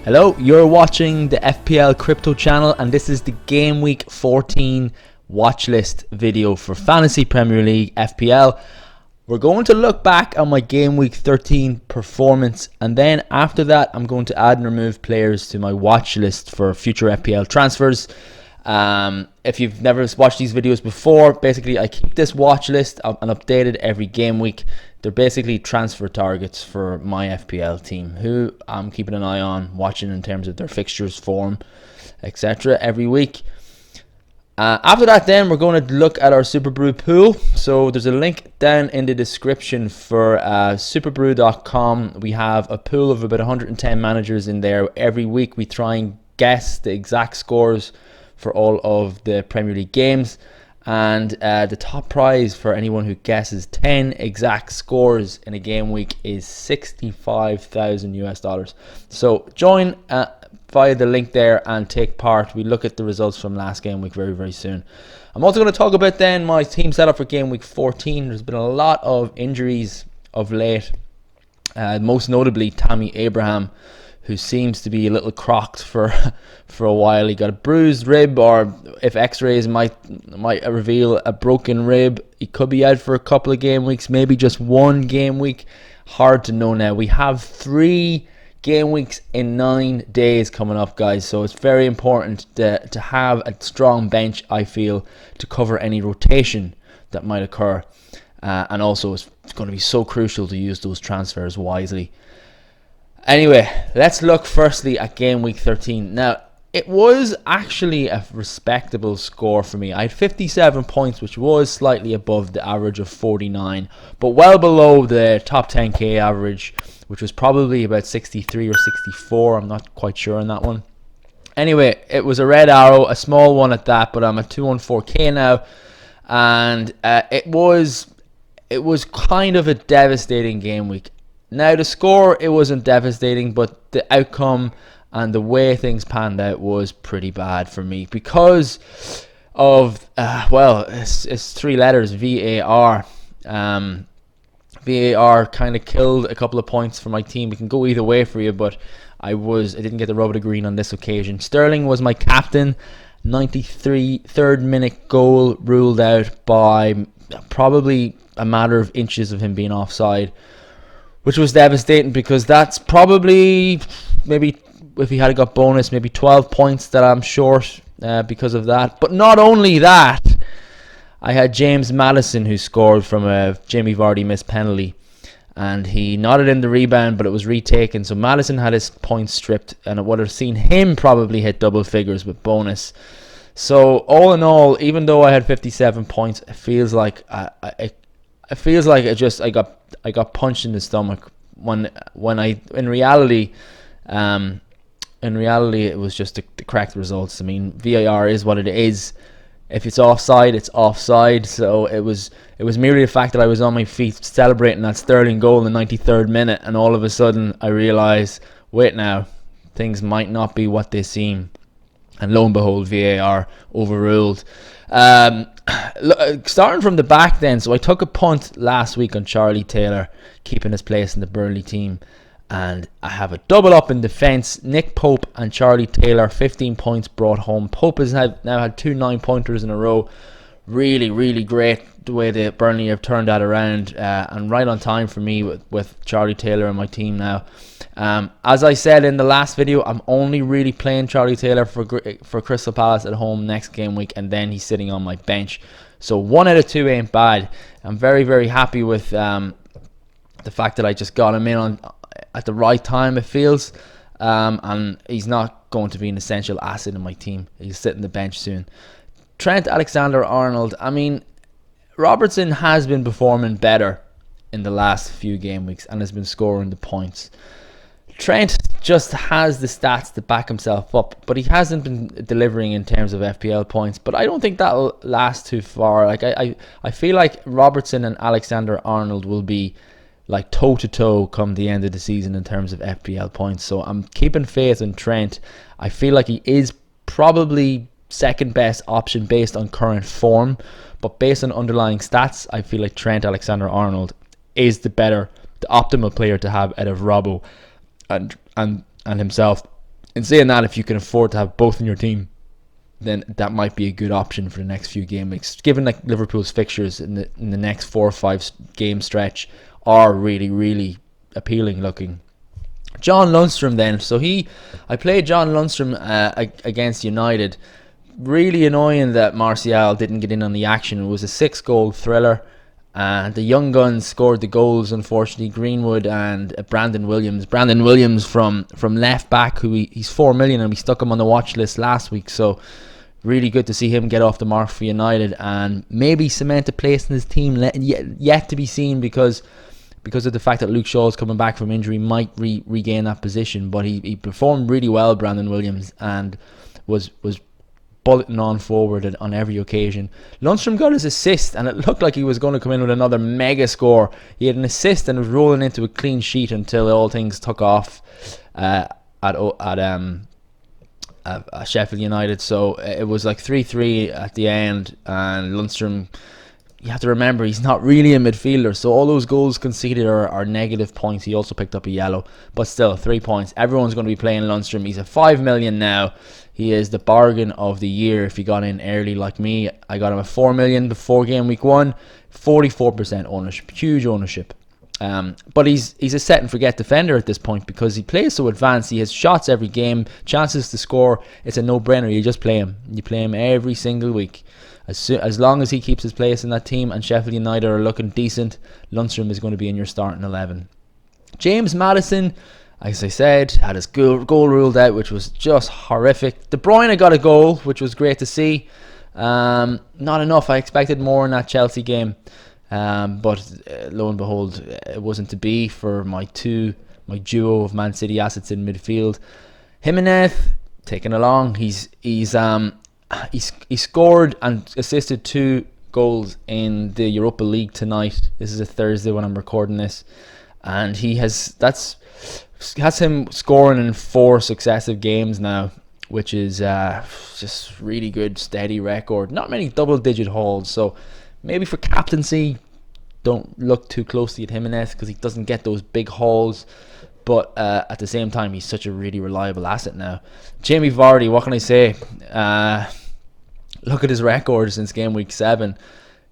Hello, you're watching the FPL Crypto channel, and this is the Game Week 14 Watchlist video for Fantasy Premier League FPL. We're going to look back on my Game Week 13 performance, and then after that I'm going to add and remove players to my watch list for future FPL transfers. If you've never watched these videos before, basically I keep this watch list and update it every game week. They're basically transfer targets for my FPL team, who I'm keeping an eye on, watching in terms of their fixtures, form, etc. every week. After that, then we're going to look at our Superbrew pool. So there's a link down in the description for superbrew.com. We have a pool of about 110 managers in there. Every week we try and guess the exact scores for all of the Premier League games. And the top prize for anyone who guesses 10 exact scores in a game week is $65,000 US. So join via the link there and take part. We look at the results from last game week very soon. I'm also going to talk about then my team setup for game week 14. There's been a lot of injuries of late, most notably Tammy Abraham, who seems to be a little crocked for a while. He got a bruised rib, or if x-rays might reveal a broken rib, he could be out for a couple of game weeks, maybe just one game week. Hard to know now. We have 3 game weeks in 9 days coming up, guys, so it's very important to have a strong bench, I feel, to cover any rotation that might occur, and also it's going to be so crucial to use those transfers wisely. Anyway, let's look firstly at game week 13. Now, it was actually a respectable score for me. I had 57 points, which was slightly above the average of 49, but well below the top 10k average, which was probably about 63 or 64. I'm not quite sure on that one. Anyway, it was a red arrow, a small one at that, but I'm at 214k now, and it was kind of a devastating game week. Now, the score, it wasn't devastating, but the outcome and the way things panned out was pretty bad for me because of, it's 3 letters, VAR. VAR kind of killed a couple of points for my team. We can go either way for you, but I didn't get the rub of the green on this occasion. Sterling was my captain. 93rd minute goal ruled out by probably a matter of inches of him being offside, which was devastating because that's probably, maybe if he had got bonus, maybe 12 points that I'm short because of that. But not only that, I had James Maddison, who scored from a Jamie Vardy missed penalty, and he nodded in the rebound, but it was retaken. So Maddison had his points stripped, and it would have seen him probably hit double figures with bonus. So all in all, even though I had 57 points, it feels like I got punched in the stomach when in reality it was just the correct results. I mean, VAR is what it is. If it's offside, it's offside. So it was merely the fact that I was on my feet celebrating that Sterling goal in the 93rd minute, and all of a sudden I realised, wait now, things might not be what they seem. And lo and behold, VAR overruled. Starting from the back then, so I took a punt last week on Charlie Taylor, keeping his place in the Burnley team, and I have a double up in defence. Nick Pope and Charlie Taylor, 15 points brought home. Pope has now had 2 9-pointers in a row. Really great the way the Burnley have turned that around, and right on time for me with Charlie Taylor and my team now. As I said in the last video, I'm only really playing Charlie Taylor for Crystal Palace at home next game week, and then he's sitting on my bench. So 1 out of 2 ain't bad. I'm very happy with the fact that I just got him in at the right time, it feels, and he's not going to be an essential asset in my team. He's sitting the bench soon. Trent Alexander-Arnold, I mean, Robertson has been performing better in the last few game weeks and has been scoring the points. Trent just has the stats to back himself up, but he hasn't been delivering in terms of FPL points. But I don't think that'll last too far. Like I feel like Robertson and Alexander-Arnold will be like toe-to-toe come the end of the season in terms of FPL points. So I'm keeping faith in Trent. I feel like he is probably second best option based on current form, but based on underlying stats, I feel like Trent Alexander-Arnold is the optimal player to have out of Robbo and himself. In saying that, if you can afford to have both in your team, then that might be a good option for the next few game weeks. Given like Liverpool's fixtures in the next 4 or 5 game stretch are really, really appealing looking. John Lundstrom then. So I played John Lundstrom against United. Really annoying that Martial didn't get in on the action. It was a 6-goal thriller. The young guns scored the goals, unfortunately. Greenwood and Brandon Williams. Brandon Williams from left back, who he's 4 million, and we stuck him on the watch list last week. So really good to see him get off the mark for United and maybe cement a place in his team. Yet to be seen because of the fact that Luke Shaw's coming back from injury, might regain that position. But he performed really well, Brandon Williams, and was bulleting on forward on every occasion. Lundstrom got his assist, and it looked like he was going to come in with another mega score. He had an assist and was rolling into a clean sheet until all things took off at Sheffield United. So it was like 3-3 at the end, and Lundstrom, you have to remember, he's not really a midfielder, so all those goals conceded are negative points. He also picked up a yellow, but still 3 points. Everyone's going to be playing Lundstrom. He's at 5 million now. He is the bargain of the year if you got in early like me. I got him at 4 million before game week 1. 44% ownership, huge ownership. But he's a set and forget defender at this point because he plays so advanced. He has shots every game, chances to score. It's a no-brainer. You just play him. You play him every single week. As long as he keeps his place in that team and Sheffield United are looking decent, Lundstrom is going to be in your starting 11. James Maddison, as I said, had his goal ruled out, which was just horrific. De Bruyne got a goal, which was great to see. Not enough. I expected more in that Chelsea game. But lo and behold, it wasn't to be for my duo of Man City assets in midfield. Jimenez taken along. He scored and assisted 2 goals in the Europa League tonight. This is a Thursday when I'm recording this, and has him scoring in 4 successive games now, which is just really good, steady record. Not many double-digit hauls, so maybe for captaincy, don't look too closely at Jimenez because he doesn't get those big hauls. But at the same time, he's such a really reliable asset now. Jamie Vardy, what can I say? Look at his record since game week 7.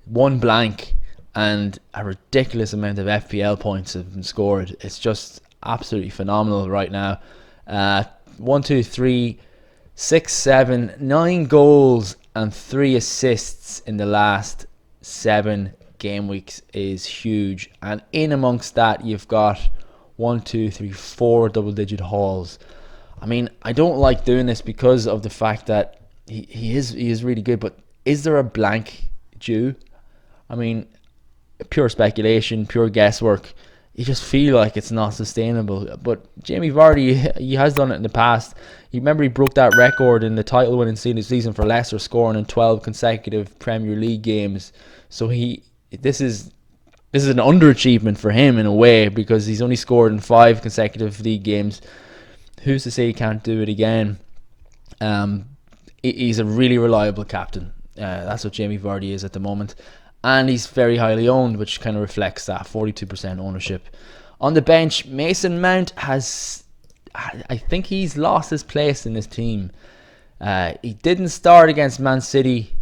1 blank and a ridiculous amount of FPL points have been scored. It's just absolutely phenomenal right now. 1, 2, 3, 6, 7, 9 goals and 3 assists in the last 7 game weeks is huge. And in amongst that, you've got 1, 2, 3, 4 double-digit hauls. I mean, I don't like doing this because of the fact that he is really good, but is there a blank due? I mean, pure speculation, pure guesswork. You just feel like it's not sustainable. But Jamie Vardy, he has done it in the past. You remember he broke that record in the title winning season for Leicester, scoring in 12 consecutive Premier League games. So this is an underachievement for him in a way because he's only scored in 5 consecutive league games. Who's to say he can't do it again? He's a really reliable captain. That's what Jamie Vardy is at the moment. And he's very highly owned, which kind of reflects that 42% ownership. On the bench, Mason Mount I think he's lost his place in this team. He didn't start against Man City,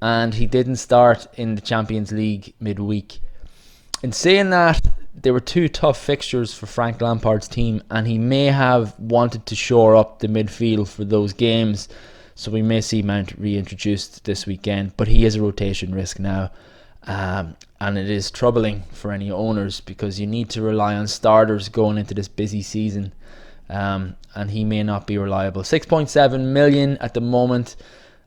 and he didn't start in the Champions League midweek. In saying that, there were 2 tough fixtures for Frank Lampard's team, and he may have wanted to shore up the midfield for those games. So we may see Mount reintroduced this weekend, but he is a rotation risk now. And it is troubling for any owners because you need to rely on starters going into this busy season. And he may not be reliable. 6.7 million at the moment.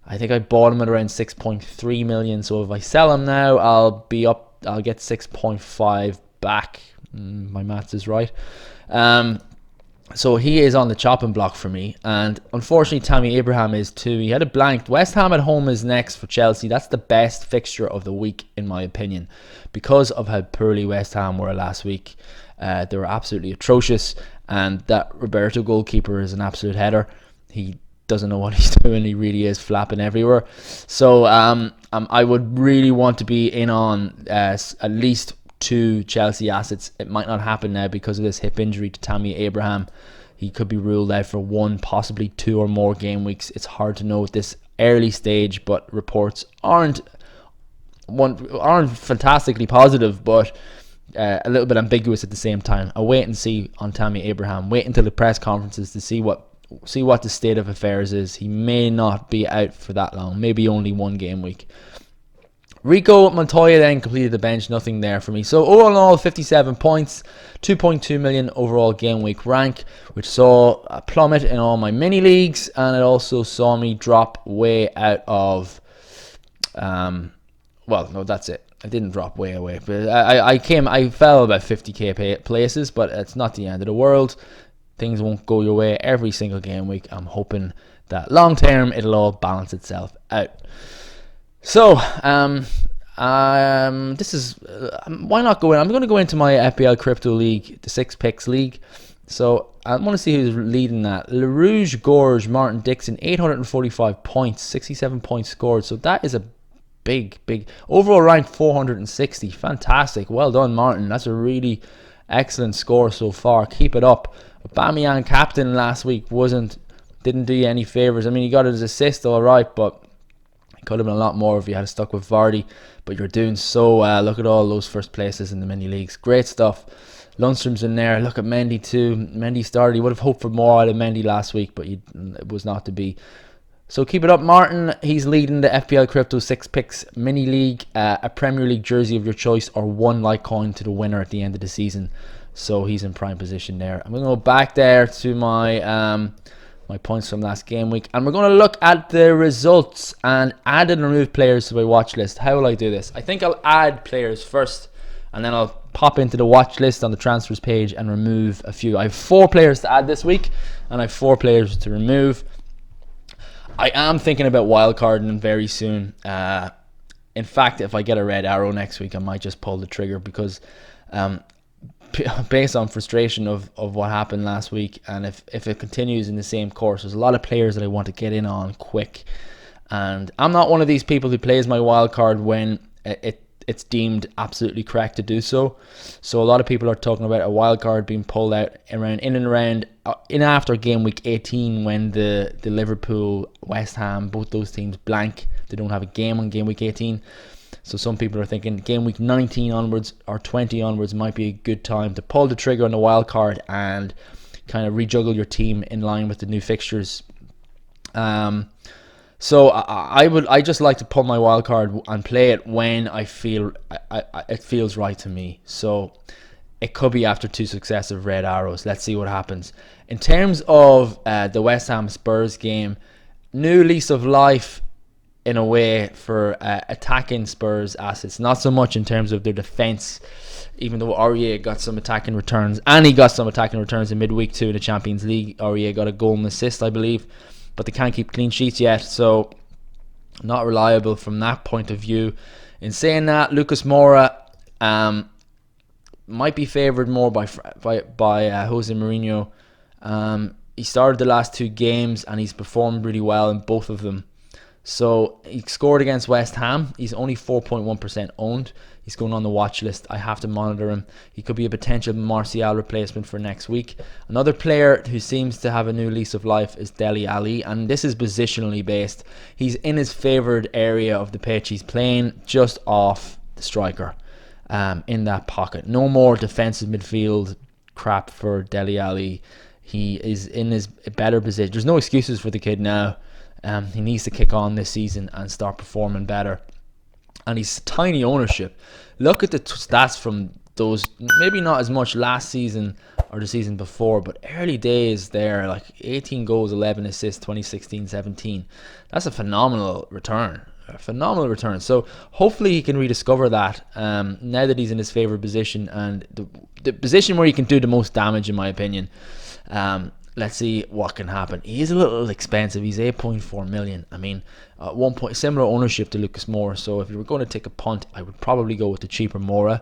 I think I bought him at around 6.3 million. So if I sell him now, I'll get 6.5 back. My maths is right. So he is on the chopping block for me. And unfortunately, Tammy Abraham is too. He had a blank. West Ham at home is next for Chelsea. That's the best fixture of the week, in my opinion, because of how poorly West Ham were last week. They were absolutely atrocious. And that Roberto goalkeeper is an absolute header. He doesn't know what he's doing. He really is flapping everywhere. So I would really want to be in on at least 2 Chelsea assets. It might not happen now because of this hip injury to Tammy Abraham. he could be ruled out for 1, possibly 2 or more game weeks. It's hard to know at this early stage, but reports aren't fantastically positive, but a little bit ambiguous at the same time. I'll wait and see on Tammy Abraham. Wait until the press conferences to see what the state of affairs is. He may not be out for that long, maybe only 1 game week. Rico Montoya then completed the bench, nothing there for me. So all in all, 57 points, 2.2 million overall game week rank, which saw a plummet in all my mini leagues, and it also saw me drop way out of, well, no, that's it. I didn't drop way away, but I fell about 50k places, but it's not the end of the world. Things won't go your way every single game week. I'm hoping that long term it'll all balance itself out. So, this is why not go in? I'm going to go into my FPL Crypto League, the 6 picks league. So I want to see who's leading that. LaRouge Gorge, Martin Dixon, 845 points, 67 points scored. So that is a big overall rank, 460. Fantastic. Well done, Martin. That's a really excellent score so far. Keep it up. Aubameyang captain last week didn't do you any favors. I mean, he got his assist all right, but could have been a lot more if you had stuck with Vardy, but you're doing so well. Look at all those first places in the mini leagues. Great stuff. Lundstrom's in there. Look at Mendy too. Mendy started. You would have hoped for more out of Mendy last week, but it was not to be. So keep it up, Martin. He's leading the FPL Crypto 6 Picks mini league. A Premier League jersey of your choice or 1 Litecoin to the winner at the end of the season. So he's in prime position there. I'm going to go back there to my points from last game week, and we're going to look at the results and add and remove players to my watch list. How will I do this? I think I'll add players first, and then I'll pop into the watch list on the transfers page and remove a few. I have 4 players to add this week, and I have 4 players to remove. I am thinking about wildcarding very soon. In fact, if I get a red arrow next week, I might just pull the trigger, because based on frustration of what happened last week, and if it continues in the same course, there's a lot of players that I want to get in on quick, and I'm not one of these people who plays my wild card when it's deemed absolutely correct to do so. So a lot of people are talking about a wild card being pulled out in after game week 18, when the Liverpool, West Ham, both those teams blank. They don't have a game on game week 18. So some people are thinking game week 19 onwards or 20 onwards might be a good time to pull the trigger on the wild card and kind of rejuggle your team in line with the new fixtures. So I just like to pull my wild card and play it when I feel it feels right to me. So it could be after 2 successive red arrows. Let's see what happens. In terms of the West Ham Spurs game, new lease of life in a way for attacking Spurs assets, not so much in terms of their defence, even though Aurier got some attacking returns, and he got some attacking returns in midweek too in the Champions League. Aurier got a goal and assist, I believe, but they can't keep clean sheets yet, so not reliable from that point of view. In saying that, Lucas Moura might be favoured more by Jose Mourinho. He started the last 2 games and he's performed really well in both of them. So he scored against West Ham. He's only 4.1% owned. He's going on the watch list. I have to monitor him. He could be a potential Martial replacement for next week. Another player who seems to have a new lease of life is Dele Alli, and this is positionally based. He's in his favoured area of the pitch. He's playing just off the striker, in that pocket. No more defensive midfield crap for Dele Alli. He is in his better position. There's no excuses for the kid now. He needs to kick on this season and start performing better. And he's tiny ownership. Look at the stats from those, maybe not as much last season or the season before, but early days there, like 18 goals, 11 assists, 2016-17. That's a phenomenal return. So hopefully he can rediscover that now that he's in his favourite position, and the position where he can do the most damage, in my opinion. Let's see what can happen. He is a little expensive. He's 8.4 million. I mean, similar ownership to Lucas Moura. So if you were going to take a punt, I would probably go with the cheaper Moura.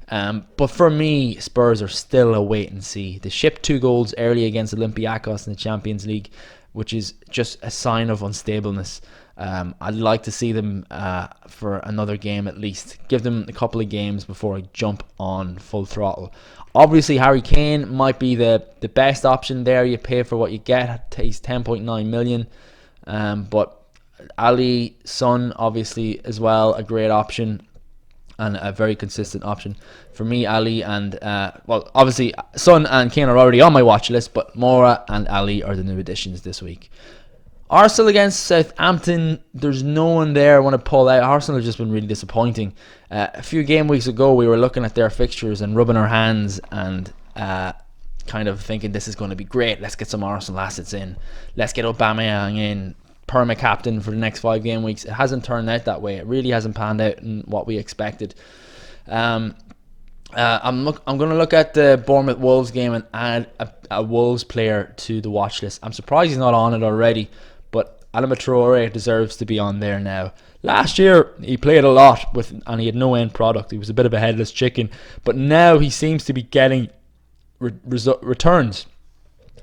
But for me, Spurs are still a wait and see. They shipped 2 goals early against Olympiacos in the Champions League, which is just a sign of unstableness. I'd like to see them for another game at least. Give them a couple of games before I jump on full throttle. Obviously, Harry Kane might be the best option there. You pay for what you get. He's 10.9 million. But Ali, Son, obviously, as well, a great option and a very consistent option. For me, Ali and, obviously, Son and Kane are already on my watch list, but Mora and Ali are the new additions this week. Arsenal against Southampton, there's no one there I want to pull out. Arsenal have just been really disappointing. A few game weeks ago, we were looking at their fixtures and rubbing our hands and kind of thinking this is going to be great. Let's get some Arsenal assets in. Let's get Aubameyang in, perma captain for the next 5 game weeks. It hasn't turned out that way. It really hasn't panned out in what we expected. I'm going to look at the Bournemouth Wolves game and add a Wolves player to the watch list. I'm surprised he's not on it already, but Adama Traore deserves to be on there now. Last year he played a lot and he had no end product. He was a bit of a headless chicken, but now he seems to be getting returns.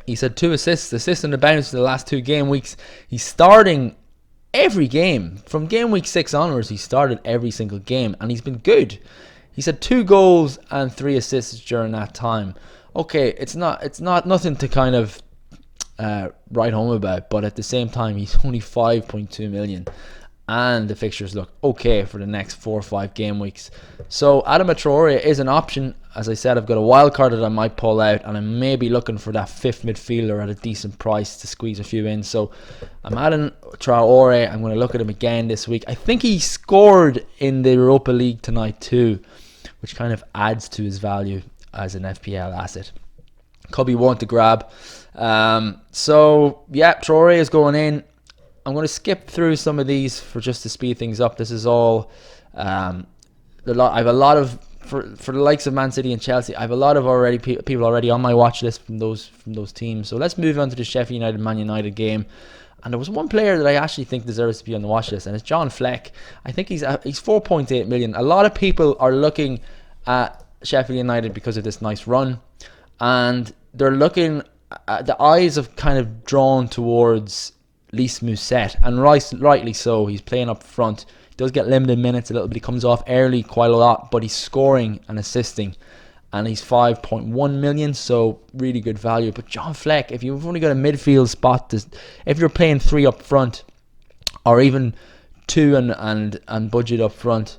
He's had 2 assists and a bounce in the last 2 game weeks. He's starting every game from game week 6 onwards. He started every single game and he's been good. He's had 2 goals and 3 assists during that time. Okay, it's not nothing to kind of write home about, but at the same time, he's only 5.2 million, and the fixtures look okay for the next 4 or 5 game weeks. So Adama Traore is an option. As I said, I've got a wild card that I might pull out, and I may be looking for that 5th midfielder at a decent price to squeeze a few in. So I'm adding Traore. I'm going to look at him again this week. I think he scored in the Europa League tonight too, which kind of adds to his value as an FPL asset. Could be one to grab. So yeah, Traore is going in. I'm going to skip through some of these for just to speed things up. This is all I have a lot of for the likes of Man City and Chelsea. I have a lot of people already on my watch list from those teams. So let's move on to the Sheffield United Man United game. And there was one player that I actually think deserves to be on the watch list, and it's John Fleck. I think he's 4.8 million. A lot of people are looking at Sheffield United because of this nice run, and they're looking. The eyes have kind of drawn towards Lys Mousset, and rightly so. He's playing up front. He does get limited minutes a little bit. He comes off early quite a lot, but he's scoring and assisting, and he's 5.1 million, so really good value. But John Fleck, if you've only got a midfield spot, if you're playing 3 up front, or even 2 and budget up front,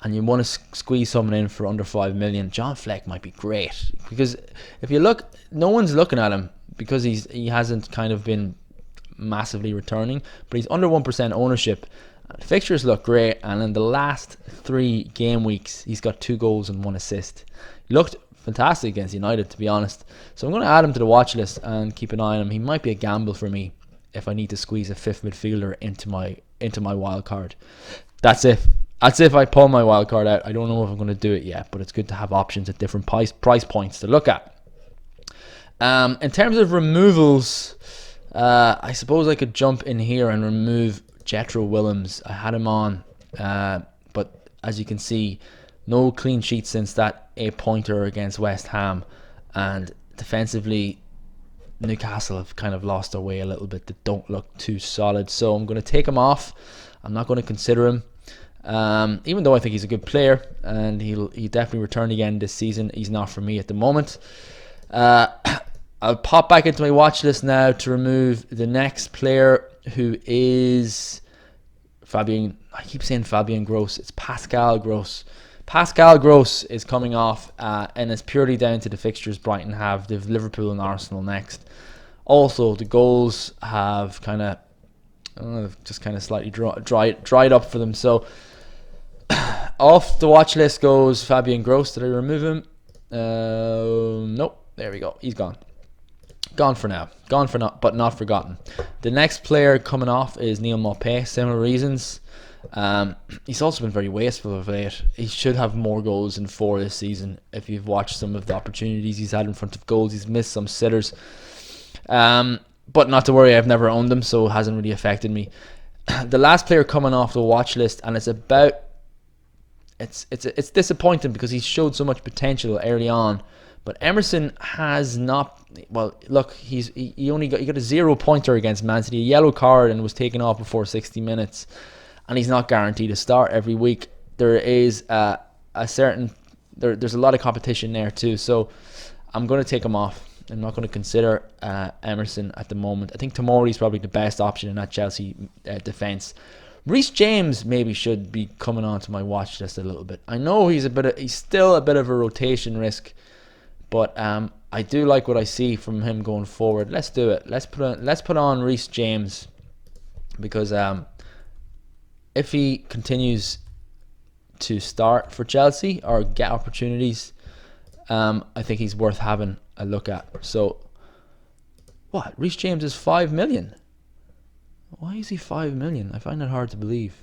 and you want to squeeze someone in for under 5 million, John Fleck might be great. Because if you look, no one's looking at him because he hasn't kind of been massively returning, but he's under 1% ownership. Fixtures look great, and in the last 3 game weeks, he's got 2 goals and 1 assist. He looked fantastic against United, to be honest. So I'm going to add him to the watch list and keep an eye on him. He might be a gamble for me if I need to squeeze a 5th midfielder into my wild card. That's it. That's if I pull my wild card out. I don't know if I'm going to do it yet, but it's good to have options at different price points to look at. In terms of removals, I suppose I could jump in here and remove Jethro Willems. I had him on, but as you can see, no clean sheet since that 8-pointer against West Ham, and defensively, Newcastle have kind of lost their way a little bit. They don't look too solid, so I'm going to take him off. I'm not going to consider him. Even though I think he's a good player and he definitely return again this season, he's not for me at the moment. I'll pop back into my watch list now to remove the next player, who is Fabian. I keep saying Fabian Gross. It's Pascal Gross. Pascal Gross is coming off, and it's purely down to the fixtures Brighton have. They've Liverpool and Arsenal next. Also, the goals have kind of just kind of slightly dried up for them. So off the watch list goes Fabian Gross. Did I remove him? Nope. There we go. He's gone. Gone for now. Gone for not, but not forgotten. The next player coming off is Neil Maupay. Similar reasons. He's also been very wasteful of late. He should have more goals than 4 this season. If you've watched some of the opportunities he's had in front of goals, he's missed some sitters. But not to worry, I've never owned him, so it hasn't really affected me. The last player coming off the watch list, and it's disappointing because he showed so much potential early on, but Emerson has not. Well, look, he got a 0-pointer against Man City, a yellow card, and was taken off before 60 minutes, and he's not guaranteed to start every week. There is there's a lot of competition there too, so I'm going to take him off. I'm not going to consider Emerson at the moment. I think Tomori's probably the best option in that Chelsea defence. Reece James maybe should be coming onto my watch list a little bit. I know he's still a bit of a rotation risk, but I do like what I see from him going forward. Let's do it. Let's put on Reece James, because if he continues to start for Chelsea or get opportunities, I think he's worth having a look at. So, what? Reece James is 5 million. Why is he 5 million? I find that hard to believe.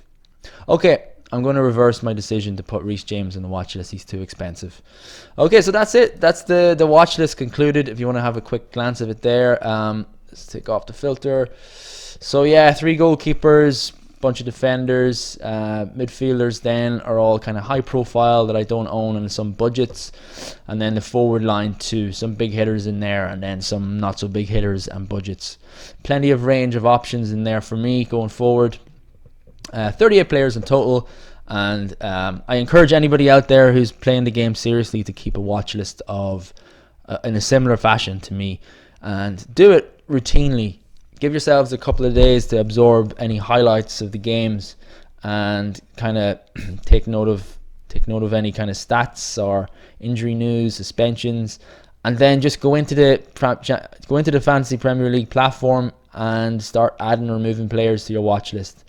Okay, I'm going to reverse my decision to put Reece James in the watch list. He's too expensive. Okay, so that's it. That's the watch list concluded. If you want to have a quick glance of it there, let's take off the filter. So yeah, 3 goalkeepers, bunch of defenders, midfielders then are all kind of high profile that I don't own, and some budgets, and then the forward line too, some big hitters in there, and then some not so big hitters and budgets. Plenty of range of options in there for me going forward. 38 players in total, and I encourage anybody out there who's playing the game seriously to keep a watch list of in a similar fashion to me, and do it routinely. Give yourselves a couple of days to absorb any highlights of the games, and kind of take note of any kind of stats or injury news, suspensions, and then just go into the Fantasy Premier League platform and start adding or removing players to your watch list.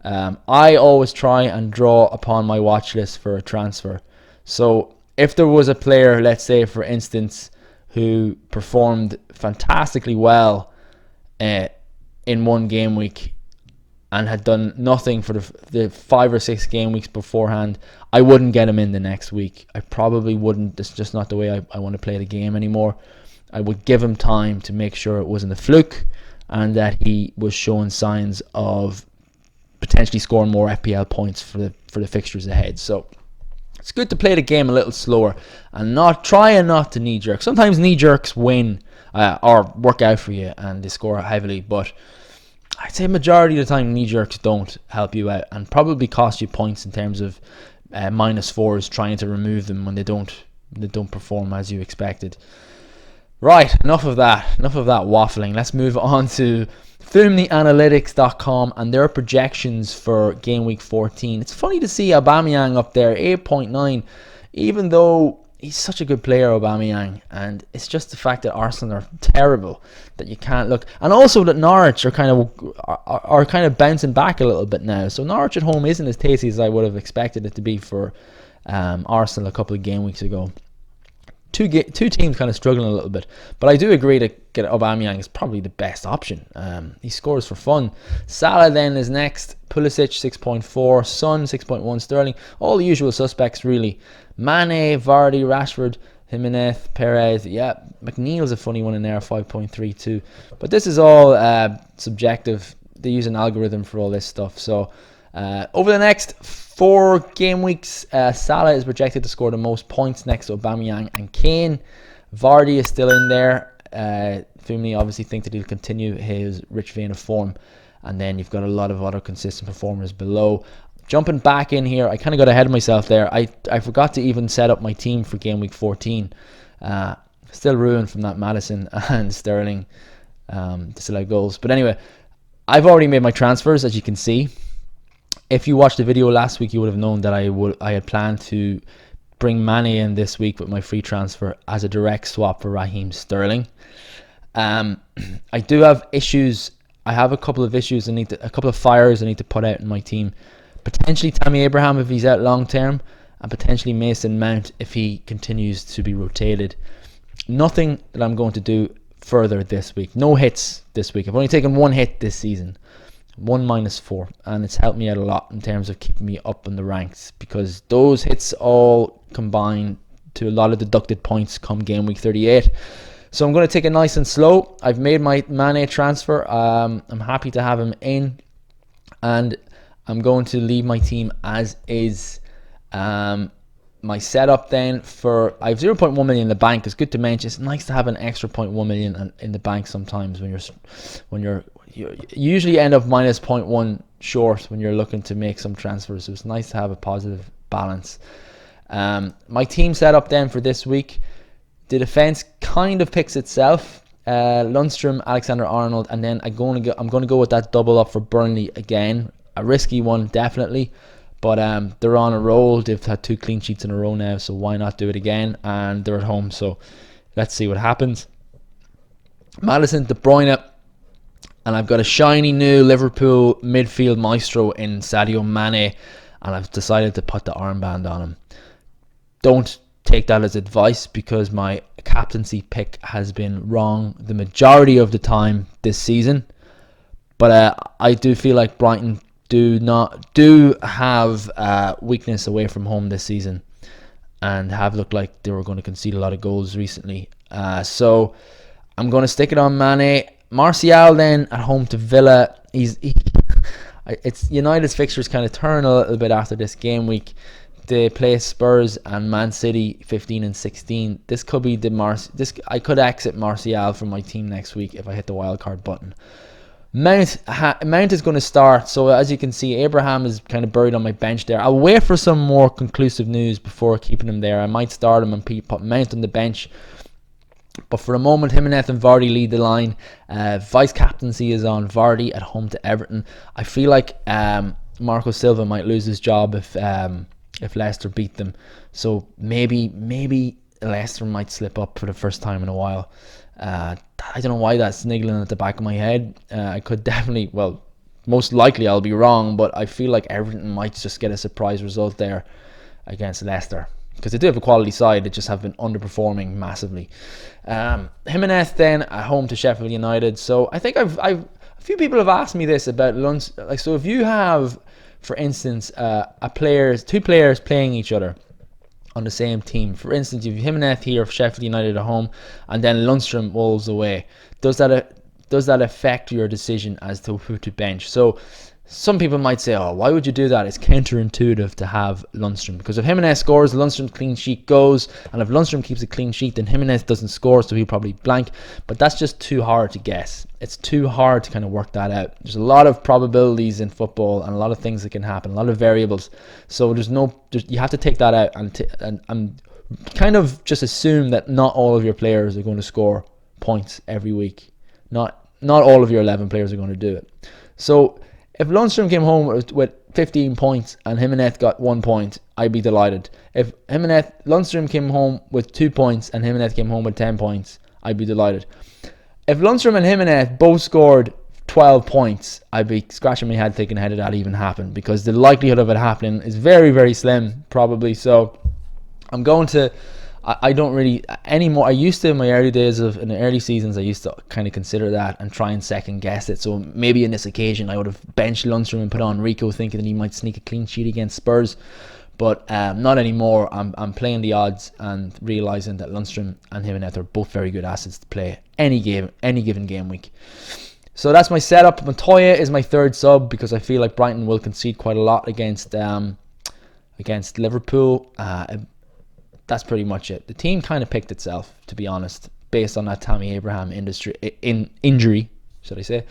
I always try and draw upon my watch list for a transfer. So if there was a player, let's say for instance, who performed fantastically well in one game week and had done nothing for the 5 or 6 game weeks beforehand, I wouldn't get him in the next week. I probably wouldn't. It's just not the way I want to play the game anymore. I would give him time to make sure it wasn't a fluke and that he was showing signs of potentially scoring more FPL points for the fixtures ahead. So it's good to play the game a little slower and not to knee jerk. Sometimes knee jerks win or work out for you and they score heavily, but I'd say majority of the time knee jerks don't help you out and probably cost you points in terms of -4s trying to remove them when they don't perform as you expected. Right, enough of that waffling. Let's move on to FilmTheAnalytics.com and their projections for game week 14. It's funny to see Aubameyang up there, 8.9, even though he's such a good player, Aubameyang, and it's just the fact that Arsenal are terrible that you can't look, and also that Norwich are kind of bouncing back a little bit now. So Norwich at home isn't as tasty as I would have expected it to be for Arsenal a couple of game weeks ago. Two teams kind of struggling a little bit, but I do agree that Aubameyang is probably the best option. He scores for fun. Salah then is next. Pulisic 6.4, Son 6.1, Sterling, all the usual suspects really. Mane, Vardy, Rashford, Jimenez, Perez. Yeah, McNeil's a funny one in there, 5.32. But this is all subjective. They use an algorithm for all this stuff. So over the next 4 game weeks, Salah is projected to score the most points next to Aubameyang and Kane. Vardy is still in there. Fumini obviously think that he'll continue his rich vein of form. And then you've got a lot of other consistent performers below. Jumping back in here, I kind of got ahead of myself there. I forgot to even set up my team for game week 14. Still ruined from that Maddison and Sterling disallowed goals. But anyway, I've already made my transfers, as you can see. If you watched the video last week, you would have known that I had planned to bring Mane in this week with my free transfer as a direct swap for Raheem Sterling. I do have issues. I have a couple of issues. A couple of fires I need to put out in my team. Potentially Tammy Abraham if he's out long term, and potentially Mason Mount if he continues to be rotated. Nothing that I'm going to do further this week. No hits this week. I've only taken 1 hit this season. 1 -4, and it's helped me out a lot in terms of keeping me up in the ranks, because those hits all combine to a lot of deducted points come game week 38. So I'm going to take it nice and slow. I've made my Mane transfer. I'm happy to have him in, and I'm going to leave my team as is. My setup then I have 0.1 million in the bank. It's good to mention. It's nice to have an extra 0.1 million in the bank sometimes when you usually end up minus 0.1 short when you're looking to make some transfers. So it's nice to have a positive balance. My team setup then for this week: The defense kind of picks itself. Lundstram, Alexander-Arnold, and then I'm going to go with that double up for Burnley again. A risky one, definitely, but they're on a roll. They've had 2 clean sheets in a row now, so why not do it again? And they're at home, so let's see what happens. Maddison, De Bruyne, and I've got a shiny new Liverpool midfield maestro in Sadio Mane, and I've decided to put the armband on him. Don't take that as advice, because my captaincy pick has been wrong the majority of the time this season. But I do feel like Brighton do have weakness away from home this season, and have looked like they were going to concede a lot of goals recently. So I'm going to stick it on Mane. Martial then at home to Villa. It's United's fixtures kind of turn a little bit after this game week. They play Spurs and Man City 15 and 16. This could be I could exit Martial from my team next week if I hit the wildcard button. Mount is going to start, so as you can see, Abraham is kind of buried on my bench there. I'll wait for some more conclusive news before keeping him there. I might start him and put Mount on the bench, but for the moment, Jimenez and Vardy lead the line. Vice captaincy is on Vardy at home to Everton. I feel like Marco Silva might lose his job if Leicester beat them, so maybe Leicester might slip up for the first time in a while. I don't know why that's niggling at the back of my head. I could definitely, most likely I'll be wrong, but I feel like Everton might just get a surprise result there against Leicester, because they do have a quality side. They just have been underperforming massively. Jimenez then at home to Sheffield United. So I think a few people have asked me this about lunch. Like, so if you have, for instance, two players playing each other on the same team. For instance, you have Jimenez here of Sheffield United at home, and then Lundstram Wolves away. Does that affect your decision as to who to bench? So some people might say, oh, why would you do that? It's counterintuitive to have Lundstram, because if Jimenez scores, Lundstram's clean sheet goes, and if Lundstram keeps a clean sheet, then Jimenez doesn't score, so he'll probably blank. But that's just too hard to guess. It's too hard to kind of work that out. There's a lot of probabilities in football and a lot of things that can happen, a lot of variables. So you have to take that out and kind of just assume that not all of your players are going to score points every week. Not all of your 11 players are going to do it. So if Lundstram came home with 15 points and Jimenez got 1 point, I'd be delighted. If Lundstram came home with 2 points and Jimenez came home with 10 points, I'd be delighted. If Lundstram and Jimenez both scored 12 points, I'd be scratching my head thinking how did that even happen, because the likelihood of it happening is very, very slim, probably. So I'm going to... I don't really anymore. I used to in my early days in the early seasons. I used to kind of consider that and try and second guess it. So maybe in this occasion, I would have benched Lundstram and put on Rico, thinking that he might sneak a clean sheet against Spurs. But not anymore. I'm playing the odds and realizing that Lundstram and Jimenez are both very good assets to play any given game week. So that's my setup. Montoya is my third sub, because I feel like Brighton will concede quite a lot against Liverpool. That's pretty much it. The team kind of picked itself, to be honest, based on that Tammy Abraham injury, should I say.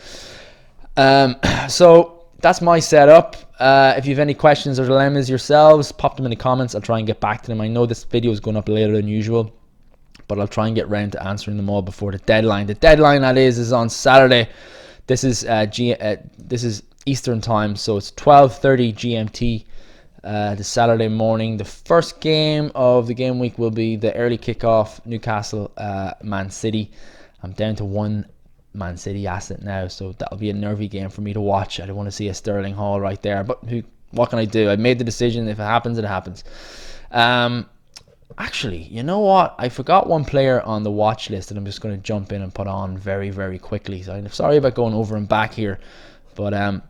So that's my setup. If you have any questions or dilemmas yourselves, pop them in the comments. I'll try and get back to them. I know this video is going up later than usual, but I'll try and get round to answering them all before the deadline. The deadline, that is on Saturday. This is Eastern time, so it's 12:30 GMT. The Saturday morning. The first game of the game week will be the early kickoff, Newcastle Man City. I'm down to one Man City asset now, so that'll be a nervy game for me to watch. I don't want to see a Sterling Hall right there, but what can I do? I made the decision. If it happens, it happens. Actually, you know what? I forgot one player on the watch list that I'm just going to jump in and put on very, very quickly. So I'm sorry about going over and back here, but I'm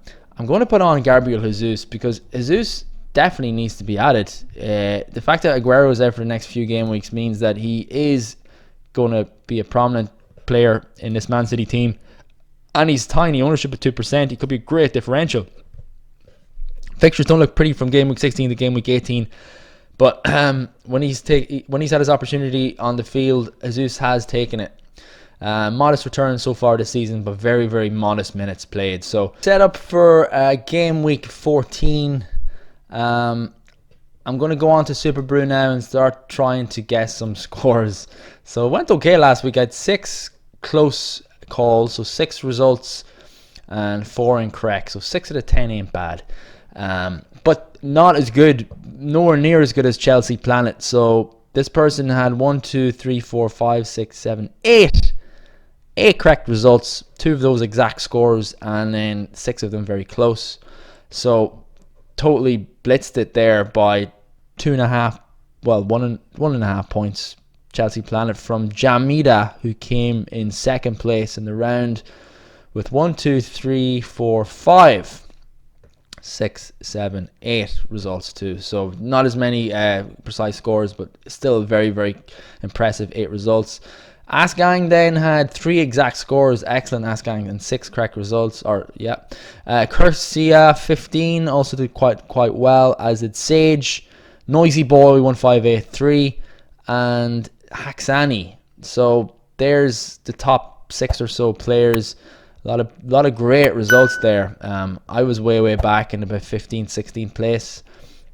going to put on Gabriella Zeus, because Jesus definitely needs to be added. The fact that Aguero is out for the next few game weeks means that he is going to be a prominent player in this Man City team, and he's tiny ownership at 2%. He could be a great differential. Fixtures don't look pretty from game week 16 to game week 18, but when he's had his opportunity on the field, Jesus has taken it. Modest return so far this season, but very, very modest minutes played. So set up for game week 14. I'm going to go on to Super Brew now and start trying to guess some scores. So it went okay last week. I had 6 close calls, so 6 results and 4 incorrect. So 6 out of 10 ain't bad. But not as good, nowhere near as good as Chelsea Planet. So this person had 1, 2, 3, 4, 5, 6, 7, 8 correct results. 2 of those exact scores, and then 6 of them very close. So totally blitzed it there by 2.5, well, 1.5 points. Chelsea Planet from Jamida, who came in second place in the round with 1, 2, 3, 4, 5, 6, 7, 8 results too. So not as many precise scores, but still very, very impressive 8 results. Asgang then had 3 exact scores, excellent Asgang, and 6 correct results. Cursia 15 also did quite well, as did Sage, Noisy Boy 1583, and Haxani. So there's the top 6 or so players. A lot of great results there. I was way back in about 15th, 16th place.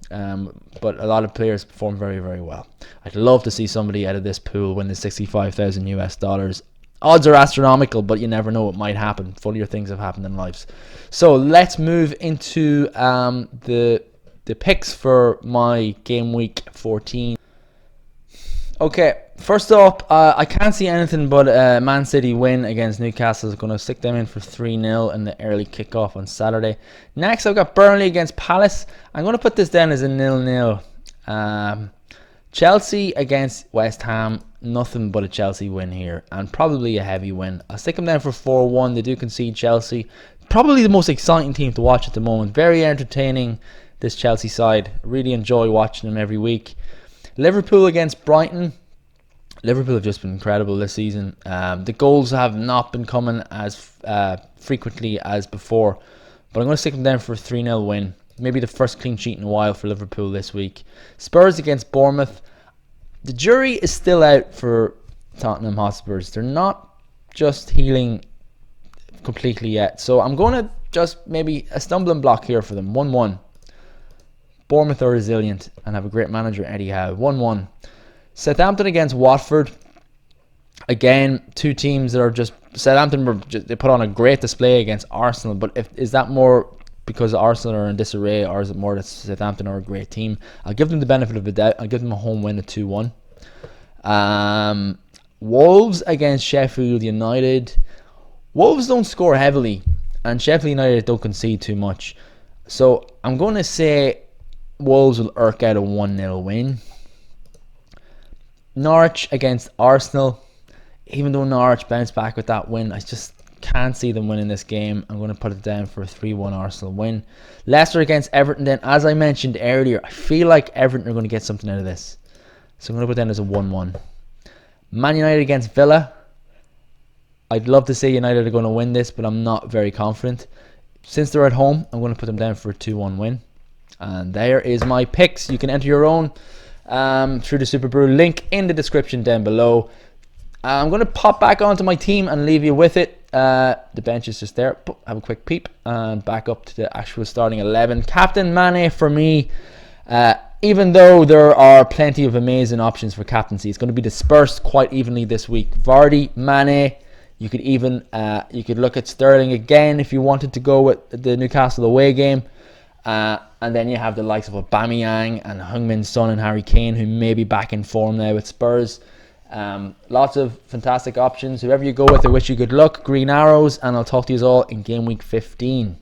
But a lot of players perform very, very well. I'd love to see somebody out of this pool win the $65,000 US. Odds are astronomical, but you never know what might happen. Funnier things have happened in lives. So let's move into the picks for my game week 14. Okay, first up, I can't see anything but a Man City win against Newcastle. Is going to stick them in for 3-0 in the early kickoff on Saturday. Next, I've got Burnley against Palace. I'm going to put this down as a 0-0. Chelsea against West Ham, nothing but a Chelsea win here, and probably a heavy win. I'll stick them down for 4-1. They do concede Chelsea. Probably the most exciting team to watch at the moment. Very entertaining, this Chelsea side. Really enjoy watching them every week. Liverpool against Brighton. Liverpool have just been incredible this season. The goals have not been coming as frequently as before, but I'm going to stick them down for a 3-0 win. Maybe the first clean sheet in a while for Liverpool this week. Spurs against Bournemouth. The jury is still out for Tottenham Hotspurs. They're not just healing completely yet. So I'm going to just maybe a stumbling block here for them. 1-1. Bournemouth are resilient and have a great manager, Eddie Howe. 1-1. Southampton against Watford. Again, 2 teams that are just... Southampton, they put on a great display against Arsenal, but is that more because Arsenal are in disarray, or is it more that Southampton are a great team? I'll give them the benefit of the doubt. I'll give them a home win of 2-1. Wolves against Sheffield United. Wolves don't score heavily, and Sheffield United don't concede too much. So I'm going to say Wolves will irk out a 1-0 win. Norwich against Arsenal. Even though Norwich bounced back with that win, I just can't see them winning this game. I'm going to put it down for a 3-1 Arsenal win. Leicester against Everton then. As I mentioned earlier, I feel like Everton are going to get something out of this. So I'm going to put it down as a 1-1. Man United against Villa. I'd love to say United are going to win this, but I'm not very confident. Since they're at home, I'm going to put them down for a 2-1 win. And there is my picks. You can enter your own through the Super Brew link in the description down below. I'm going to pop back onto my team and leave you with it. The bench is just there. Have a quick peep and back up to the actual starting 11. Captain Mane for me. Even though there are plenty of amazing options for captaincy, it's going to be dispersed quite evenly this week. Vardy, Mane. You could even look at Sterling again if you wanted to go with the Newcastle away game. And then you have the likes of Aubameyang and Heung-min Son and Harry Kane, who may be back in form now with Spurs. Lots of fantastic options. Whoever you go with, I wish you good luck. Green arrows, and I'll talk to you all in game week 15.